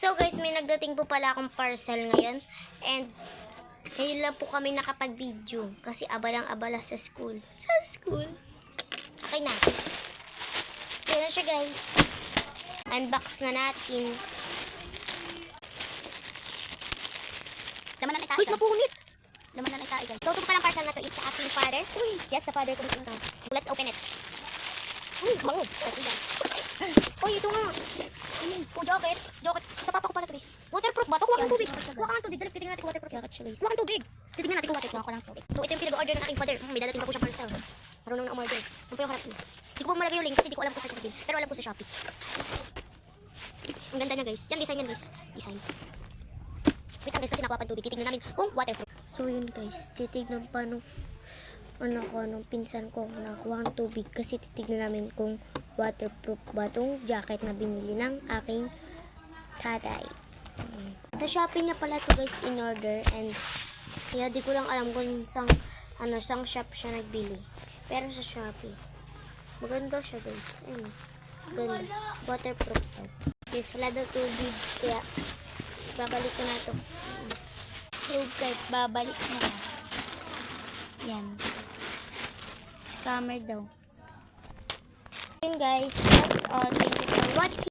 So guys, may nagdating po pala akong parcel ngayon. And ngayon lang po kami nakapag-video. Kasi abalang-abala sa school. Okay na. Yan na siya guys. Unbox na natin. Laman ng itai. Uy, napunit! Laman ng itai guys. So, ito palang parcel na to is sa aking father. Uy, yes, sa father ko ito. Let's open it. Uy, bango. Uy, ito nga. Oh, jacket. Jacket. Sa papa ko pala to guys. Waterproof ba? Kuha kang tubig. Jacket. Kuha kang tubig. Titignan natin kung waterproof. Jacket siya guys. Kuha kang tubig. Titignan natin kung waterproof. Kuha ko lang tubig. So, ito yung pinag-order ng aking father. May dadating pa po siyang parcel. Marunong na umorder. Ano po yung harap niya? Hindi ko po malagay yung link kasi hindi ko alam kung sa Shopee. Pero alam ko sa Shopee. Ang ganda niya guys. Yan, design yan guys. Design. Wait lang guys kasi nakuha pang tubig. Titignan namin kung waterproof. So, yun guys. Titignan pa nung nung pinsan ko nakuha ang tubig kasi titignan namin kung waterproof ba itong jacket na binili ng aking tatay. Sa Shopee niya pala ito guys in order and kaya di ko lang alam kung sang shop siya nagbili. Pero sa Shopee maganda siya guys. Ayun. Ganda. Waterproof daw. Guys, wala daw tubig kaya babalik ko na ito. Guys, babalik na. Yan. Scammer daw. Yun guys, that's all. Thank you for watching.